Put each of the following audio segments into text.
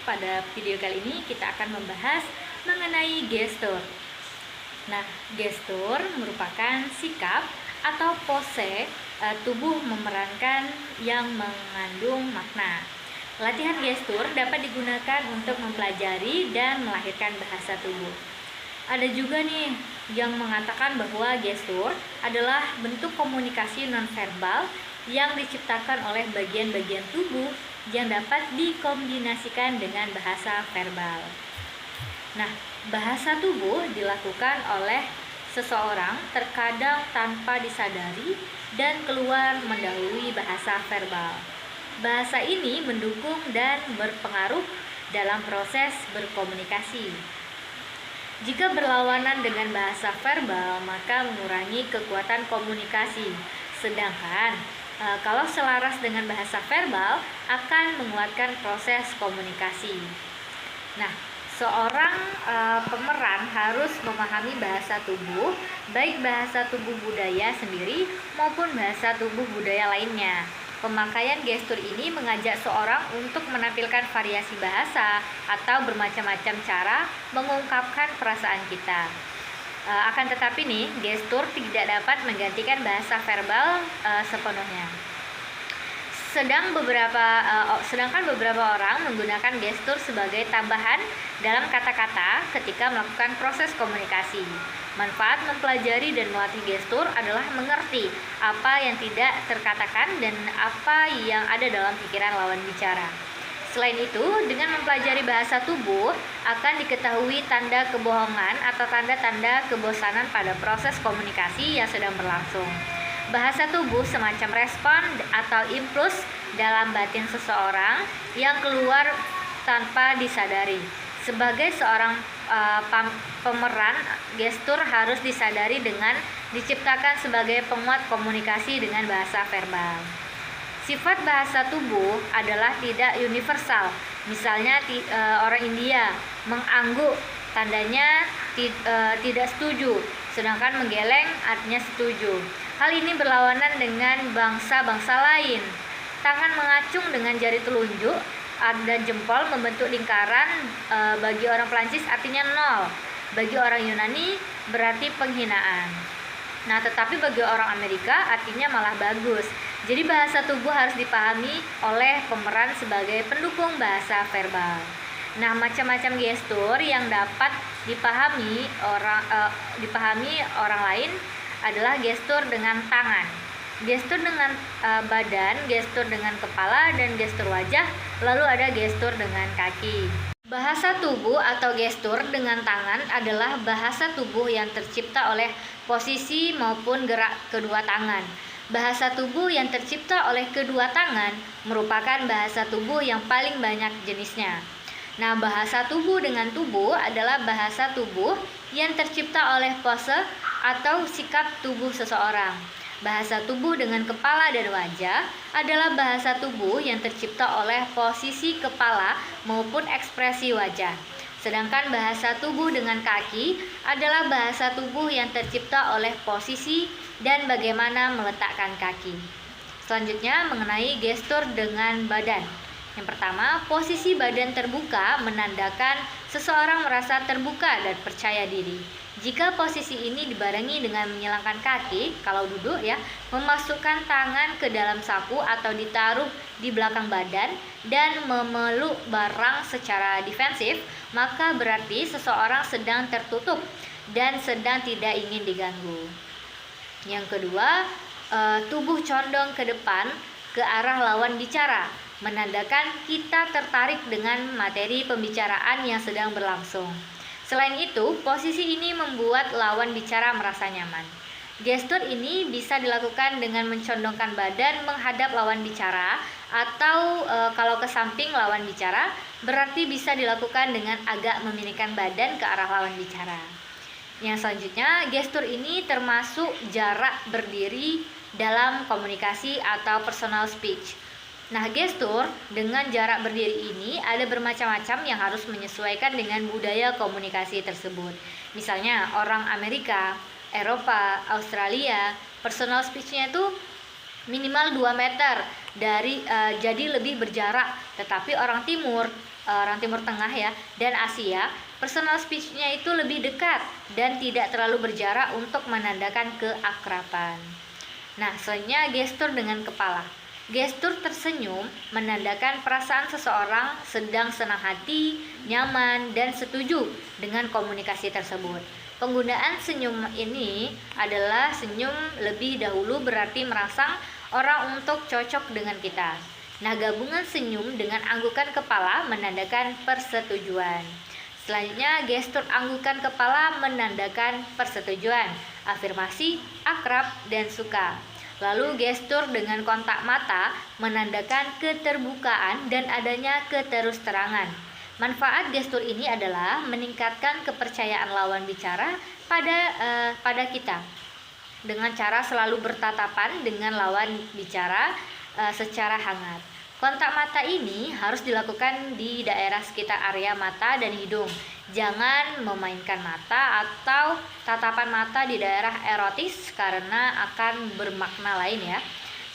pada video kali ini kita akan membahas mengenai gestur. Nah, gestur merupakan sikap atau pose tubuh memerankan yang mengandung makna. Latihan gestur dapat digunakan untuk mempelajari dan melahirkan bahasa tubuh. Ada juga nih yang mengatakan bahwa gestur adalah bentuk komunikasi nonverbal yang diciptakan oleh bagian-bagian tubuh yang dapat dikombinasikan dengan bahasa verbal. Nah, bahasa tubuh dilakukan oleh seseorang terkadang tanpa disadari dan keluar mendahului bahasa verbal. Bahasa ini mendukung dan berpengaruh dalam proses berkomunikasi. Jika berlawanan dengan bahasa verbal, maka mengurangi kekuatan komunikasi. Sedangkan kalau selaras dengan bahasa verbal, akan menguatkan proses komunikasi. Nah, seorang pemeran harus memahami bahasa tubuh, baik bahasa tubuh budaya sendiri maupun bahasa tubuh budaya lainnya. Pemakaian gestur ini mengajak seorang untuk menampilkan variasi bahasa atau bermacam-macam cara mengungkapkan perasaan kita. Akan tetapi nih, gestur tidak dapat menggantikan bahasa verbal sepenuhnya. Sedangkan beberapa orang menggunakan gestur sebagai tambahan dalam kata-kata ketika melakukan proses komunikasi. Manfaat mempelajari dan melatih gestur adalah mengerti apa yang tidak terkatakan dan apa yang ada dalam pikiran lawan bicara. Selain itu, dengan mempelajari bahasa tubuh, akan diketahui tanda kebohongan atau tanda-tanda kebosanan pada proses komunikasi yang sedang berlangsung. Bahasa tubuh semacam respon atau impuls dalam batin seseorang yang keluar tanpa disadari. Sebagai seorang pemeran, gestur harus disadari dengan diciptakan sebagai penguat komunikasi dengan bahasa verbal. Sifat bahasa tubuh adalah tidak universal. Misalnya orang India mengangguk tandanya tidak setuju, sedangkan menggeleng artinya setuju. Hal ini berlawanan dengan bangsa-bangsa lain. Tangan mengacung dengan jari telunjuk dan jempol membentuk lingkaran bagi orang Prancis artinya 0. Bagi orang Yunani berarti penghinaan. Nah, tetapi bagi orang Amerika artinya malah bagus. Jadi bahasa tubuh harus dipahami oleh pemeran sebagai pendukung bahasa verbal. Nah, macam-macam gestur yang dapat dipahami orang lain adalah gestur dengan tangan, gestur dengan badan, gestur dengan kepala, dan gestur wajah. Lalu ada gestur dengan kaki. Bahasa tubuh atau gestur dengan tangan adalah bahasa tubuh yang tercipta oleh posisi maupun gerak kedua tangan. Bahasa tubuh yang tercipta oleh kedua tangan merupakan bahasa tubuh yang paling banyak jenisnya. Nah, bahasa tubuh dengan tubuh adalah bahasa tubuh yang tercipta oleh pose atau sikap tubuh seseorang. Bahasa tubuh dengan kepala dan wajah adalah bahasa tubuh yang tercipta oleh posisi kepala maupun ekspresi wajah. Sedangkan bahasa tubuh dengan kaki adalah bahasa tubuh yang tercipta oleh posisi dan bagaimana meletakkan kaki. Selanjutnya mengenai gestur dengan badan. Yang pertama, posisi badan terbuka menandakan seseorang merasa terbuka dan percaya diri. Jika posisi ini dibarengi dengan menyilangkan kaki, kalau duduk ya, memasukkan tangan ke dalam saku atau ditaruh di belakang badan dan memeluk barang secara defensif, maka berarti seseorang sedang tertutup dan sedang tidak ingin diganggu. Yang kedua, tubuh condong ke depan ke arah lawan bicara, menandakan kita tertarik dengan materi pembicaraan yang sedang berlangsung. Selain itu, posisi ini membuat lawan bicara merasa nyaman. Gestur ini bisa dilakukan dengan mencondongkan badan menghadap lawan bicara atau kalau ke samping lawan bicara, berarti bisa dilakukan dengan agak memilihkan badan ke arah lawan bicara. Yang selanjutnya, gestur ini termasuk jarak berdiri dalam komunikasi atau personal speech. Nah, gestur dengan jarak berdiri ini ada bermacam-macam yang harus menyesuaikan dengan budaya komunikasi tersebut. Misalnya orang Amerika, Eropa, Australia, personal speech-nya itu minimal 2 meter dari jadi lebih berjarak. Tetapi orang Timur Tengah ya dan Asia, personal space-nya itu lebih dekat dan tidak terlalu berjarak untuk menandakan keakraban. Nah, selanjutnya gestur dengan kepala. Gestur tersenyum menandakan perasaan seseorang sedang senang hati, nyaman, dan setuju dengan komunikasi tersebut. Penggunaan senyum ini adalah senyum lebih dahulu berarti merangsang orang untuk cocok dengan kita. Nah, gabungan senyum dengan anggukan kepala menandakan persetujuan. Selanjutnya, gestur anggukan kepala menandakan persetujuan, afirmasi, akrab, dan suka. Lalu gestur dengan kontak mata menandakan keterbukaan dan adanya keterus-terangan. Manfaat gestur ini adalah meningkatkan kepercayaan lawan bicara pada kita dengan cara selalu bertatapan dengan lawan bicara secara hangat. Kontak mata ini harus dilakukan di daerah sekitar area mata dan hidung. Jangan memainkan mata atau tatapan mata di daerah erotis karena akan bermakna lain ya.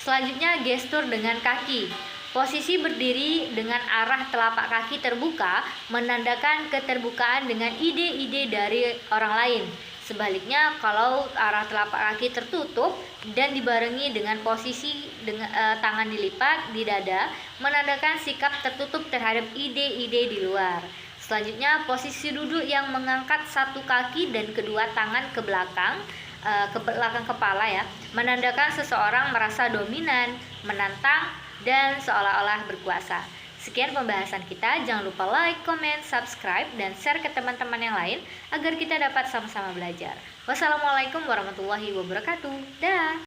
Selanjutnya gestur dengan kaki. Posisi berdiri dengan arah telapak kaki terbuka menandakan keterbukaan dengan ide-ide dari orang lain. Sebaliknya, kalau arah telapak kaki tertutup dan dibarengi dengan posisi tangan dilipat di dada, menandakan sikap tertutup terhadap ide-ide di luar. Selanjutnya, posisi duduk yang mengangkat satu kaki dan kedua tangan ke belakang kepala ya, menandakan seseorang merasa dominan, menantang, dan seolah-olah berkuasa. Sekian pembahasan kita, jangan lupa like, comment, subscribe, dan share ke teman-teman yang lain agar kita dapat sama-sama belajar. Wassalamualaikum warahmatullahi wabarakatuh. Dah.